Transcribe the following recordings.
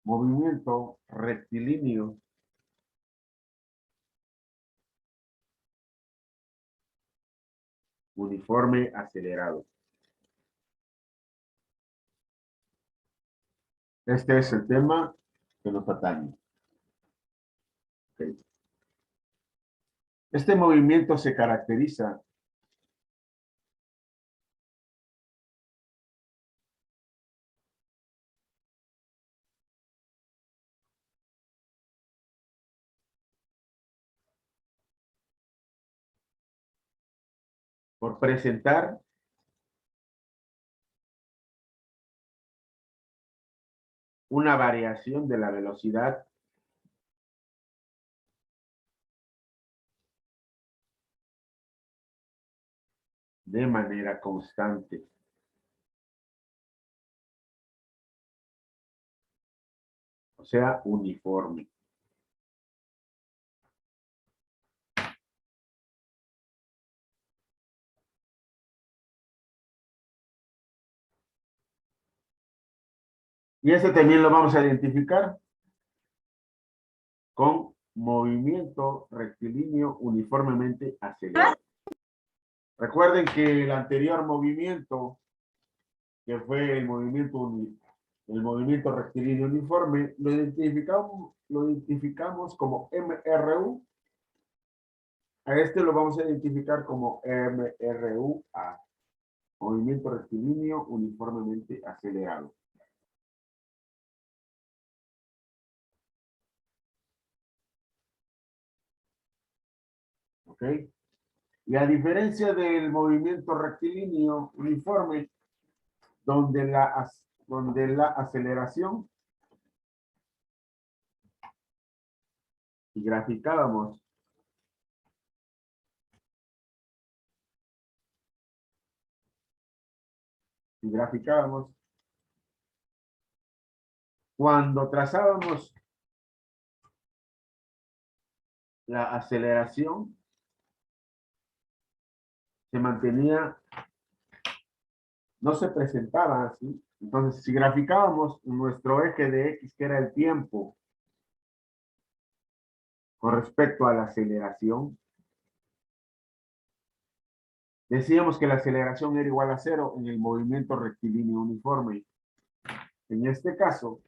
movimiento rectilíneo uniforme acelerado. Este es el tema que nos atañe. Okay. Este movimiento se caracteriza por presentar una variación de la velocidad de manera constante. O sea, uniforme. Y este también lo vamos a identificar con movimiento rectilíneo uniformemente acelerado. Recuerden que el anterior movimiento, que fue el movimiento rectilíneo uniforme, lo identificamos como MRU. A este lo vamos a identificar como MRUA, movimiento rectilíneo uniformemente acelerado. ¿Ok? Y a diferencia del movimiento rectilíneo uniforme, donde la aceleración, y graficábamos cuando trazábamos la aceleración, se mantenía, no se presentaba así. Entonces, si graficábamos nuestro eje de X, que era el tiempo, con respecto a la aceleración, decíamos que la aceleración era igual a 0 en el movimiento rectilíneo uniforme. En este caso,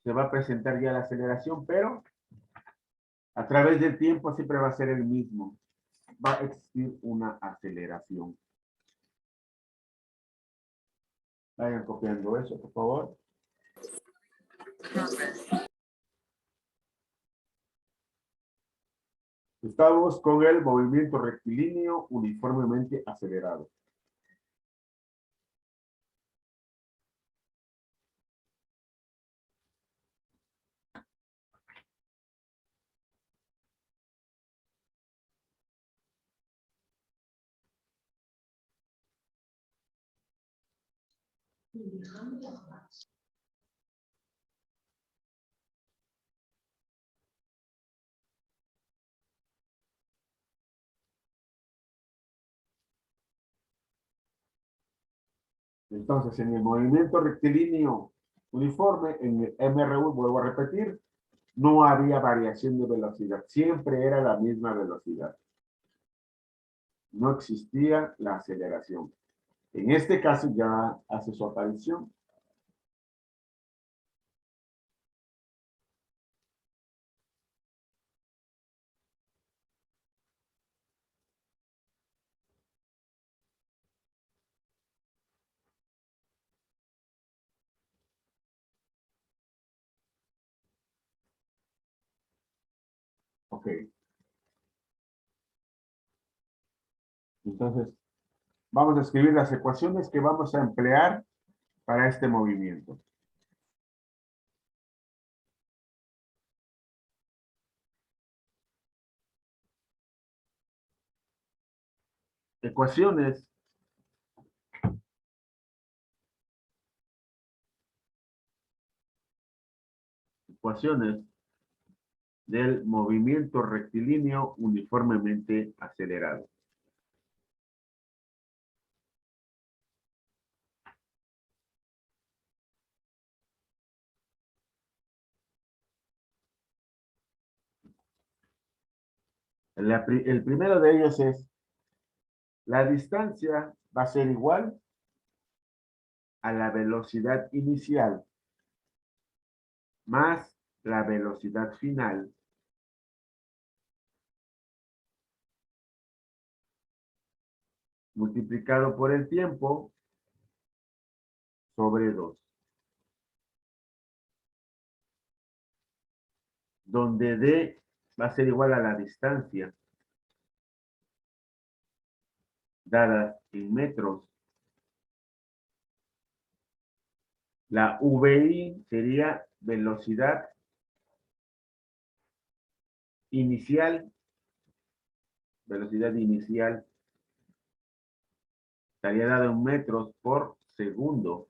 se va a presentar ya la aceleración, pero a través del tiempo siempre va a ser el mismo. Va a existir una aceleración. Vayan copiando eso, por favor. Estamos con el movimiento rectilíneo uniformemente acelerado. Entonces, en el movimiento rectilíneo uniforme, en el MRU, vuelvo a repetir, no había variación de velocidad. Siempre era la misma velocidad. No existía la aceleración. En este caso ya hace su aparición. Ok. Entonces, vamos a escribir las ecuaciones que vamos a emplear para este movimiento. Ecuaciones del movimiento rectilíneo uniformemente acelerado. El primero de ellos es, la distancia va a ser igual a la velocidad inicial más la velocidad final multiplicado por el tiempo sobre 2, donde D va a ser igual a la distancia dada en metros. La VI sería velocidad inicial, estaría dada en metros por segundo.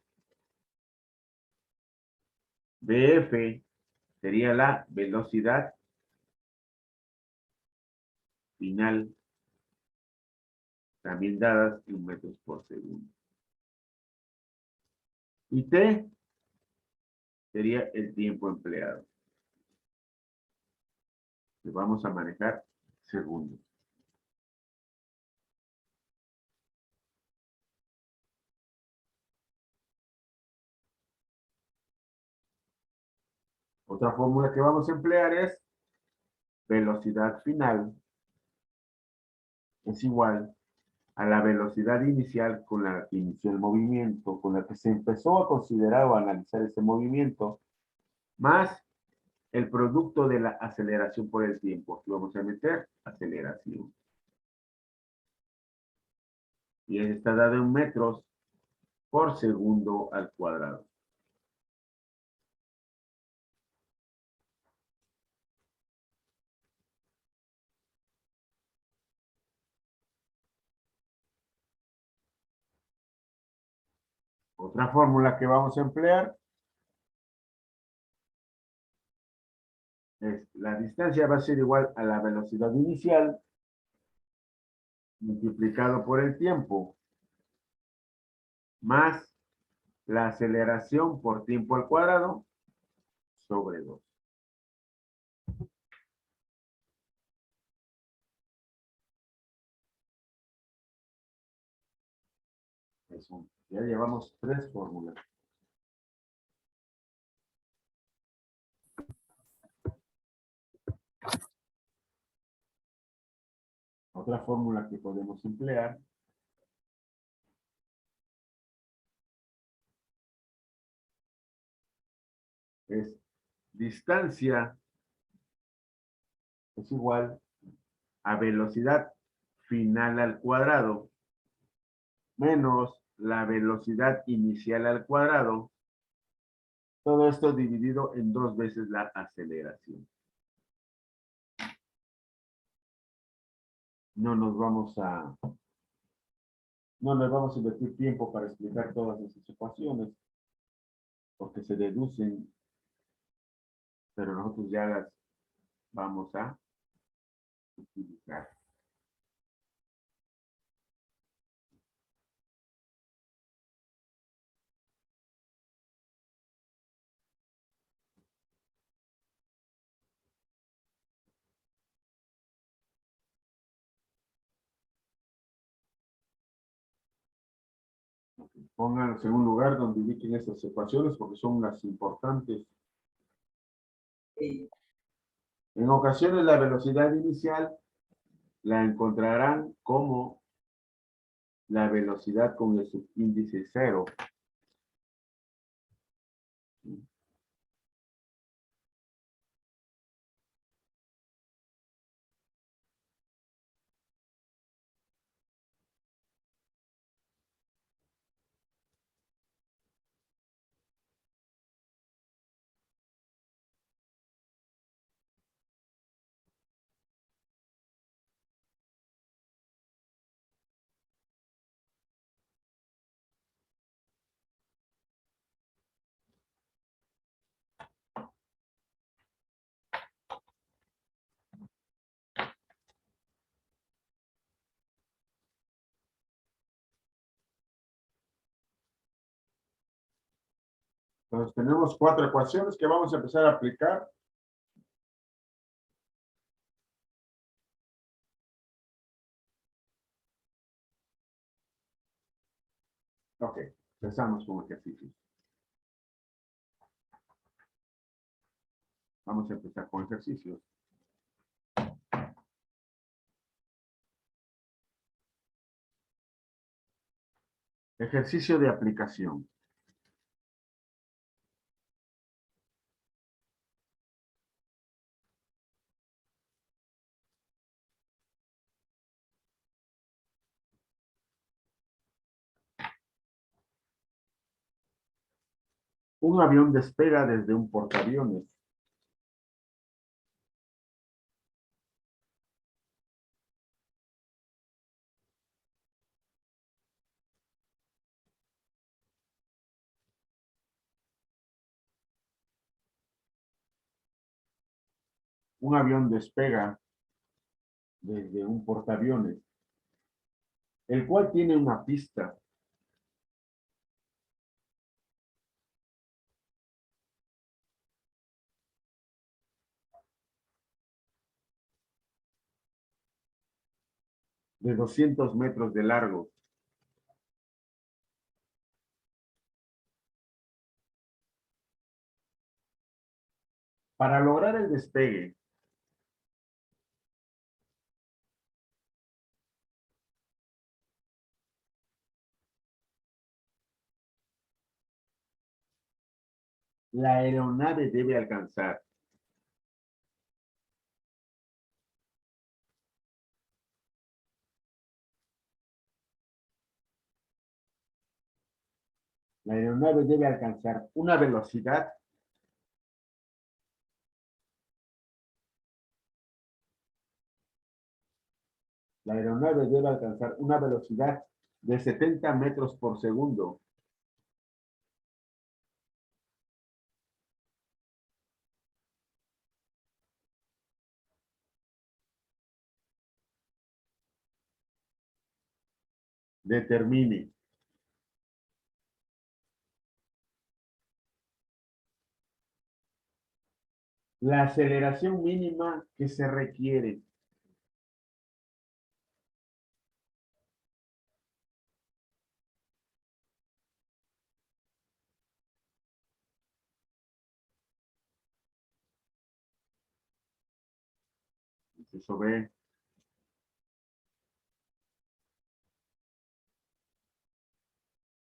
BF sería la velocidad final, también dadas en metros por segundo. Y T sería el tiempo empleado. Le vamos a manejar segundos. Otra fórmula que vamos a emplear es velocidad final es igual a la velocidad inicial con la que inició el movimiento, con la que se empezó a considerar o a analizar ese movimiento, más el producto de la aceleración por el tiempo. Aquí vamos a meter aceleración. Y está dado en metros por segundo al cuadrado. Otra fórmula que vamos a emplear es la distancia va a ser igual a la velocidad inicial multiplicado por el tiempo más la aceleración por tiempo al cuadrado sobre 2. Eso. Ya llevamos 3 fórmulas. Otra fórmula que podemos emplear es distancia es igual a velocidad final al cuadrado menos la velocidad inicial al cuadrado. Todo esto dividido en 2 veces la aceleración. No nos vamos a invertir tiempo para explicar todas esas ecuaciones porque se deducen, pero nosotros ya las vamos a utilizar. Pónganlos en un lugar donde ubiquen estas ecuaciones porque son las importantes. En ocasiones la velocidad inicial la encontrarán como la velocidad con el subíndice 0. Entonces tenemos 4 ecuaciones que vamos a empezar a aplicar. Ok, empezamos con ejercicios. Vamos a empezar con ejercicios. Ejercicio de aplicación. Un avión despega desde un portaaviones. Un avión despega desde un portaaviones, el cual tiene una pista de 200 metros de largo. Para lograr el despegue, la aeronave debe alcanzar una velocidad de 70 metros por segundo. Determine la aceleración mínima que se requiere. Eso ve.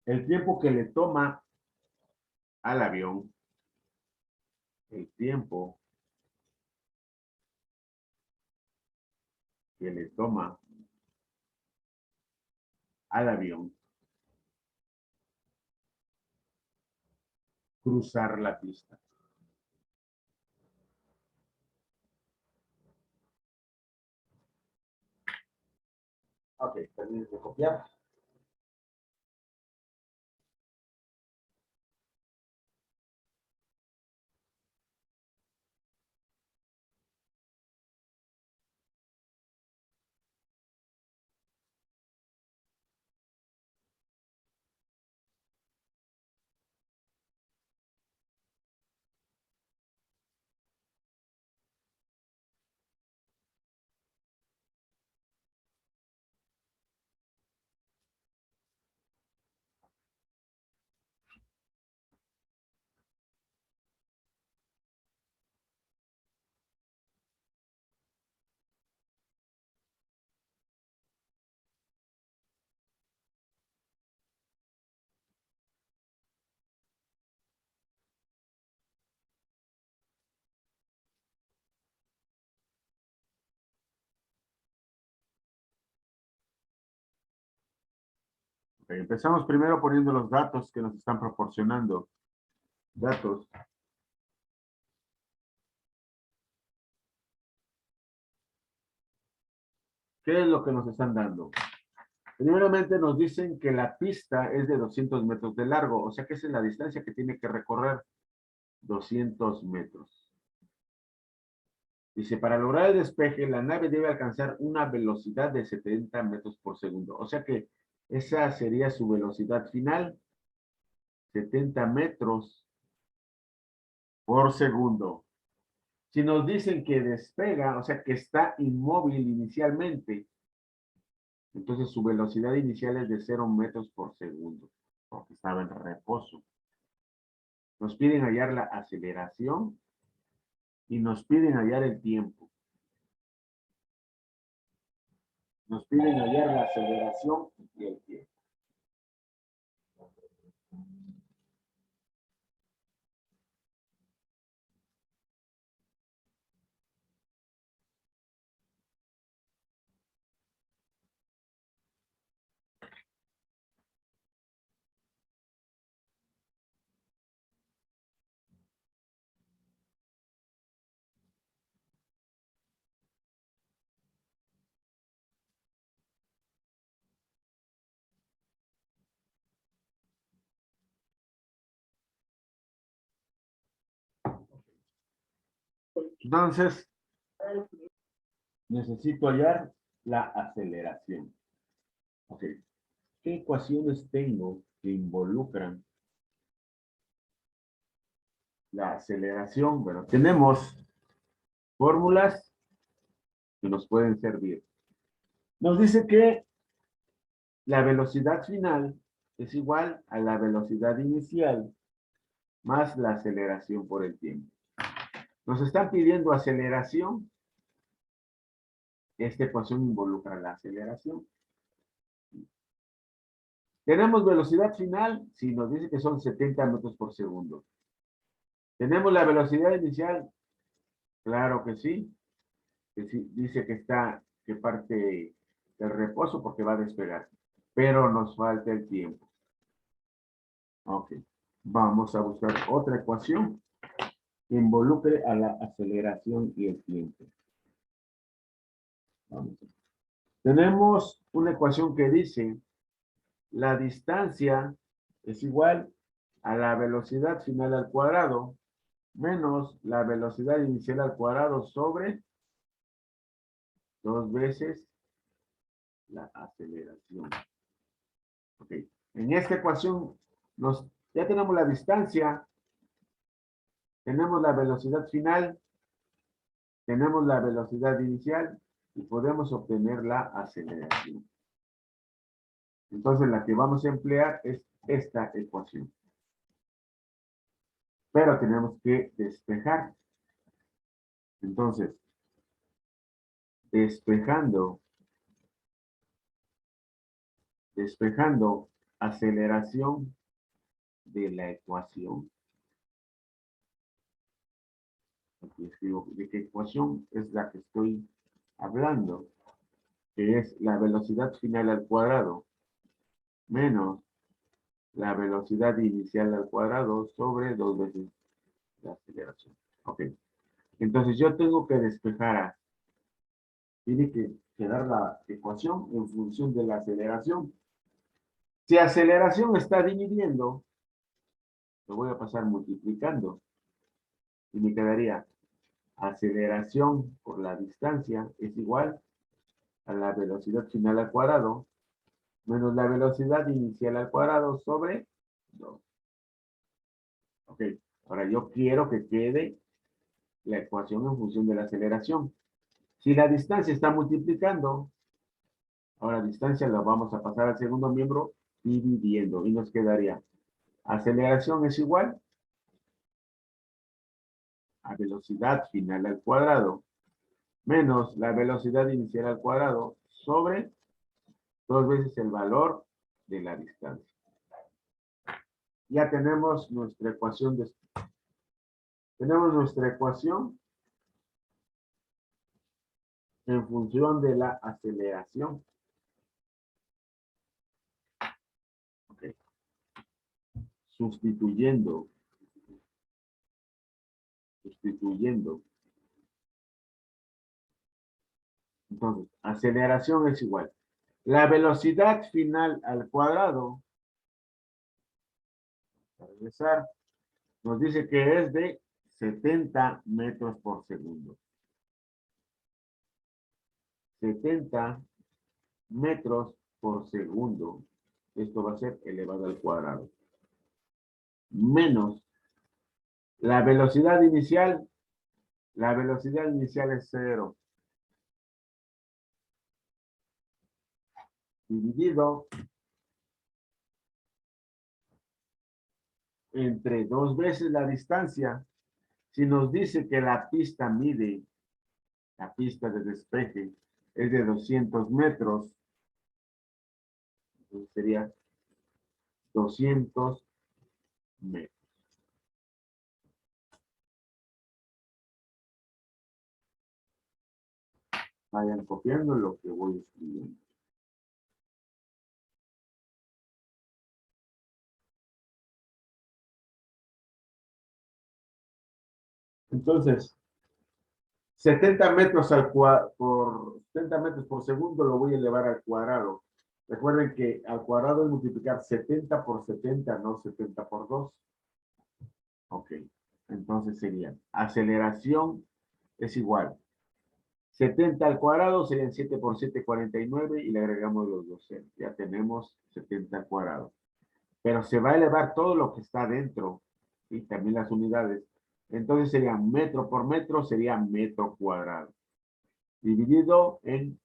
El tiempo que le toma al avión, el tiempo que le toma al avión cruzar la pista. Ok, termine de copiar. Okay, empezamos primero poniendo los datos que nos están proporcionando. Datos. ¿Qué es lo que nos están dando? Primeramente nos dicen que la pista es de 200 metros de largo, o sea que esa es la distancia que tiene que recorrer, 200 metros. Dice, para lograr el despegue, la nave debe alcanzar una velocidad de 70 metros por segundo. O sea que esa sería su velocidad final, 70 metros por segundo. Si nos dicen que despega, o sea que está inmóvil inicialmente, entonces su velocidad inicial es de 0 metros por segundo. porque estaba en reposo. Nos piden hallar la aceleración y nos piden hallar el tiempo. Nos piden hallar la aceleración y el tiempo. Entonces, necesito hallar la aceleración. Ok. ¿Qué ecuaciones tengo que involucran la aceleración? Bueno, tenemos fórmulas que nos pueden servir. Nos dice que la velocidad final es igual a la velocidad inicial más la aceleración por el tiempo. Nos están pidiendo aceleración. Esta ecuación involucra la aceleración. Tenemos velocidad final, si nos dice que son 70 metros por segundo. Tenemos la velocidad inicial, claro que sí, dice que parte del reposo porque va a despegar, pero nos falta el tiempo. Ok, vamos a buscar otra ecuación que involucre a la aceleración y el tiempo. Vamos. Tenemos una ecuación que dice la distancia es igual a la velocidad final al cuadrado menos la velocidad inicial al cuadrado sobre 2 veces la aceleración. Ok. En esta ecuación ya tenemos la distancia, tenemos la velocidad final, tenemos la velocidad inicial y podemos obtener la aceleración. Entonces la que vamos a emplear es esta ecuación. Pero tenemos que despejar. Entonces, despejando aceleración de la ecuación. Aquí escribo de qué ecuación es la que estoy hablando, que es la velocidad final al cuadrado menos la velocidad inicial al cuadrado sobre 2 veces la aceleración. Ok. Entonces yo tengo que despejar tiene que quedar la ecuación en función de la aceleración. Si aceleración está dividiendo, lo voy a pasar multiplicando. Y me quedaría aceleración por la distancia es igual a la velocidad final al cuadrado menos la velocidad inicial al cuadrado sobre 2. Ok, ahora yo quiero que quede la ecuación en función de la aceleración. Si la distancia está multiplicando, ahora distancia la vamos a pasar al segundo miembro dividiendo y nos quedaría aceleración es igual a velocidad final al cuadrado menos la velocidad inicial al cuadrado sobre 2 veces el valor de la distancia. Ya tenemos nuestra ecuación en función de la aceleración. Okay. Sustituyendo. Entonces, aceleración es igual. La velocidad final al cuadrado, para regresar, nos dice que es de 70 metros por segundo. 70 metros por segundo. Esto va a ser elevado al cuadrado. Menos la velocidad inicial. La velocidad inicial es 0. Dividido entre 2 veces la distancia. Si nos dice que la pista de despeje es de 200 metros, entonces sería 200 metros. Vayan copiando lo que voy escribiendo. Entonces, 70 metros por 70 metros por segundo lo voy a elevar al cuadrado. Recuerden que al cuadrado es multiplicar 70 por 70, no 70 por 2. Ok. Entonces sería aceleración es igual. 70 al cuadrado serían 7 por 7, 49 y le agregamos los 12. Ya tenemos 70 al cuadrado. Pero se va a elevar todo lo que está dentro y también las unidades. Entonces sería metro por metro, sería metro cuadrado. Dividido en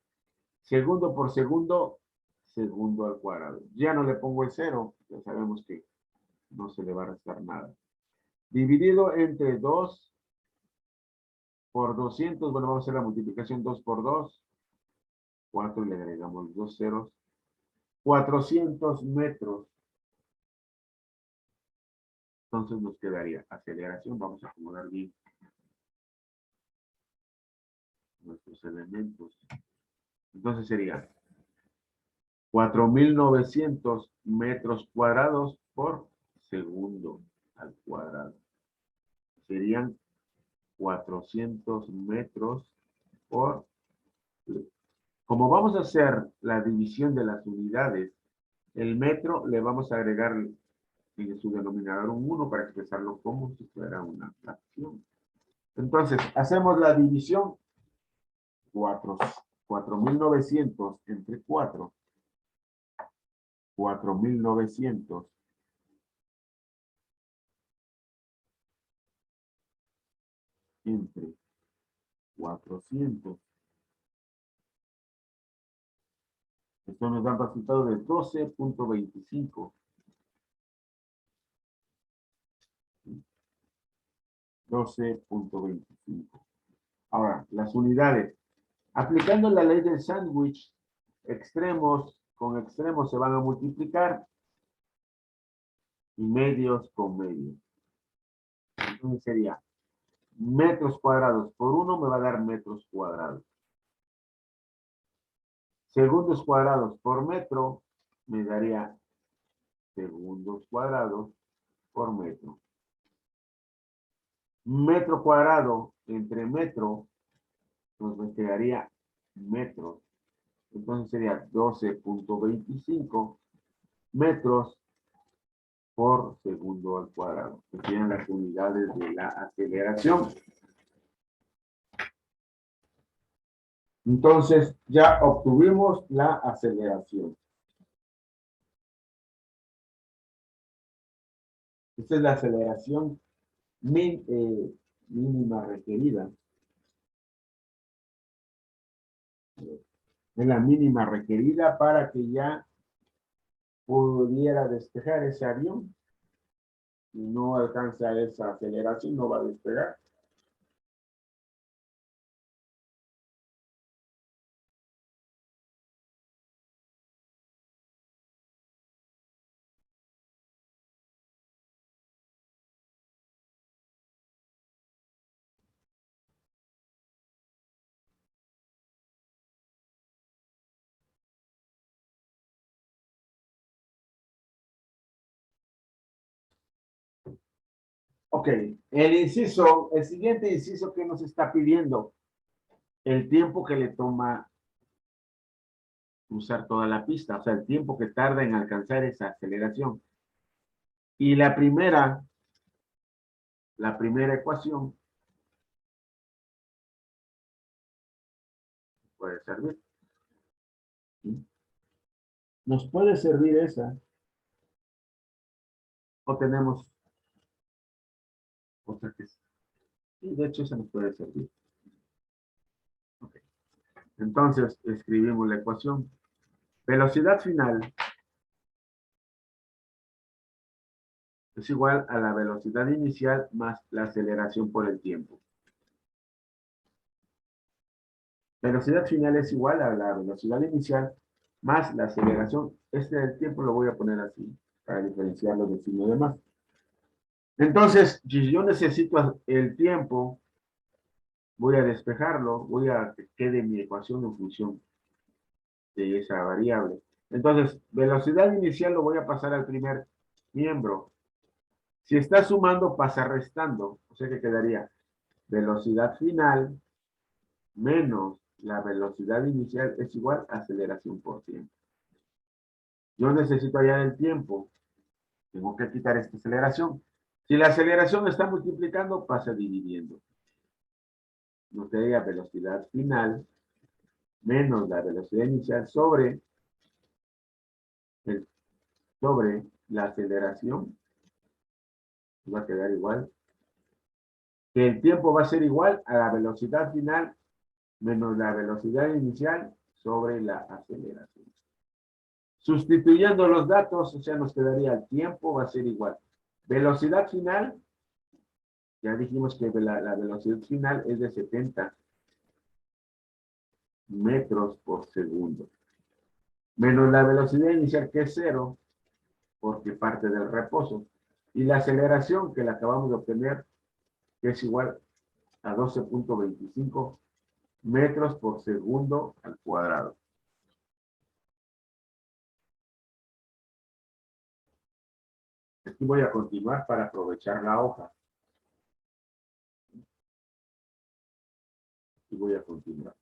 segundo por segundo, segundo al cuadrado. Ya no le pongo el cero, ya sabemos que no se le va a restar nada. Dividido entre 2 por 200, bueno, vamos a hacer la multiplicación 2 por 2, 4 y le agregamos 2 ceros, 400 metros. Entonces nos quedaría aceleración, vamos a acomodar bien nuestros elementos. Entonces sería 4.900 metros cuadrados por segundo al cuadrado. Serían 400 metros por... Como vamos a hacer la división de las unidades, el metro le vamos a agregar en su denominador un 1 para expresarlo como si fuera una fracción. Entonces, hacemos la división 4.900 entre 4. 4.900 entre 400. Esto nos da un resultado de 12.25. 12.25. Ahora, las unidades. Aplicando la ley del sándwich, extremos con extremos se van a multiplicar y medios con medios. Entonces sería metros cuadrados por 1 me va a dar metros cuadrados. Segundos cuadrados por metro me daría segundos cuadrados por metro. Metro cuadrado entre metro nos quedaría metros. Entonces sería 12.25 metros por segundo al cuadrado, que serían las unidades de la aceleración. Entonces ya obtuvimos la aceleración. Esta es la aceleración mínima requerida. Es la mínima requerida para que ya pudiera despejar ese avión. Si no alcanza esa aceleración, no va a despegar. Ok, el siguiente inciso que nos está pidiendo, el tiempo que le toma usar toda la pista, o sea, el tiempo que tarda en alcanzar esa aceleración. Y la primera ecuación puede servir. ¿Sí? Nos puede servir esa, o tenemos otra que sí, de hecho esa nos puede servir. Okay. Entonces, escribimos la ecuación. Velocidad final es igual a la velocidad inicial más la aceleración por el tiempo. Velocidad final es igual a la velocidad inicial más la aceleración. Este del tiempo lo voy a poner así, para diferenciarlo del signo de más. Entonces, si yo necesito el tiempo, voy a despejarlo, voy a que quede mi ecuación en función de esa variable. Entonces, velocidad inicial lo voy a pasar al primer miembro. Si está sumando, pasa restando. O sea que quedaría velocidad final menos la velocidad inicial es igual a aceleración por tiempo. Yo necesito hallar el tiempo. Tengo que quitar esta aceleración. Si la aceleración está multiplicando, pasa dividiendo. Nos quedaría velocidad final menos la velocidad inicial sobre la aceleración. Va a quedar igual. Que el tiempo va a ser igual a la velocidad final menos la velocidad inicial sobre la aceleración. Sustituyendo los datos, o sea, nos quedaría el tiempo va a ser igual. Velocidad final, ya dijimos que la velocidad final es de 70 metros por segundo. Menos la velocidad inicial, que es 0, porque parte del reposo. Y la aceleración que la acabamos de obtener, que es igual a 12.25 metros por segundo al cuadrado. Aquí voy a continuar para aprovechar la hoja. Y voy a continuar.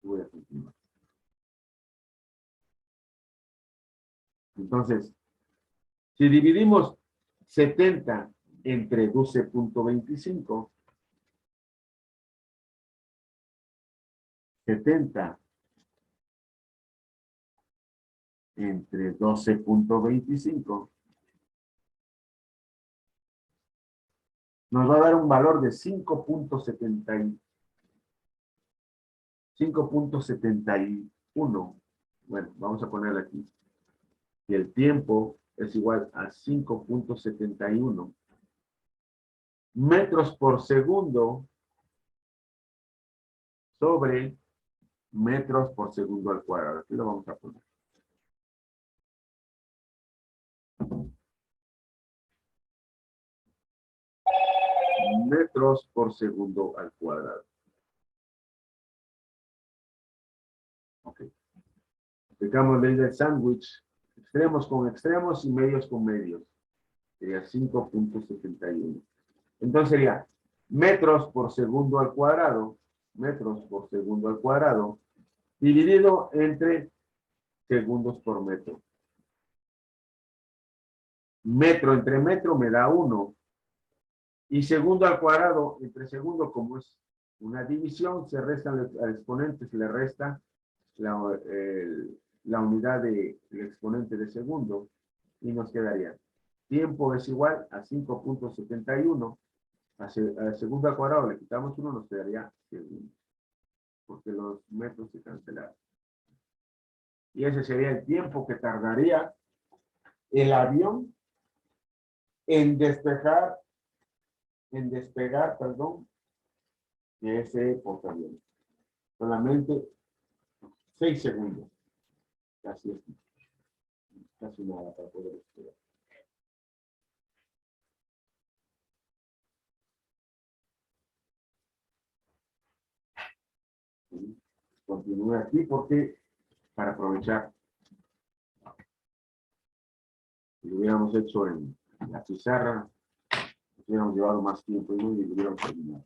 Voy a continuar. Entonces, si dividimos 70 entre 12.25, 70 entre 12.25, nos va a dar un valor de 5.71. Bueno, vamos a ponerle aquí. Y el tiempo es igual a 5.71 metros por segundo sobre metros por segundo al cuadrado. Aquí lo vamos a poner. Metros por segundo al cuadrado. Ok. Aplicamos ley del sándwich. Extremos con extremos y medios con medios. Sería 5.71. Entonces sería metros por segundo al cuadrado. Metros por segundo al cuadrado. Dividido entre segundos por metro. Metro entre metro me da 1. Y segundo al cuadrado entre segundo, como es una división, se resta al exponente, se le resta la unidad del exponente de segundo y nos quedaría tiempo es igual a 5.71. Al segundo al cuadrado le quitamos 1, nos quedaría segundo, porque los metros se cancelaron. Y ese sería el tiempo que tardaría el avión en despegar, perdón, de ese portaavión. Solamente 6 segundos. Casi nada para poder despegar. Continúe aquí porque para aprovechar, si lo hubiéramos hecho en la pizarra, nos hubiéramos llevado más tiempo y no hubiéramos terminado.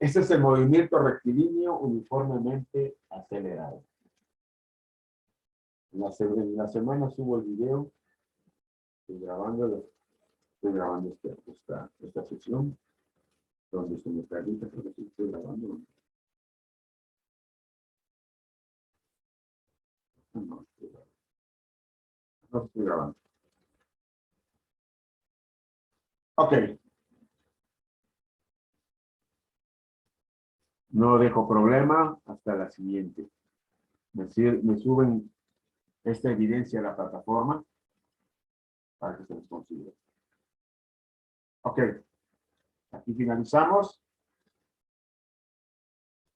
Este es el movimiento rectilíneo uniformemente acelerado. En la semana subo el video, estoy grabando esta sesión, donde se me permite, creo que sí estoy grabando. No estoy grabando. Ok. No dejo problema hasta la siguiente. me suben esta evidencia a la plataforma para que se les considere. Ok, aquí finalizamos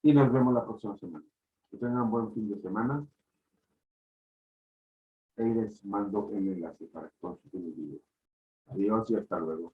y nos vemos la próxima semana. Que tengan buen fin de semana. Ahí les mando el enlace para que consulten el video. Adiós y hasta luego.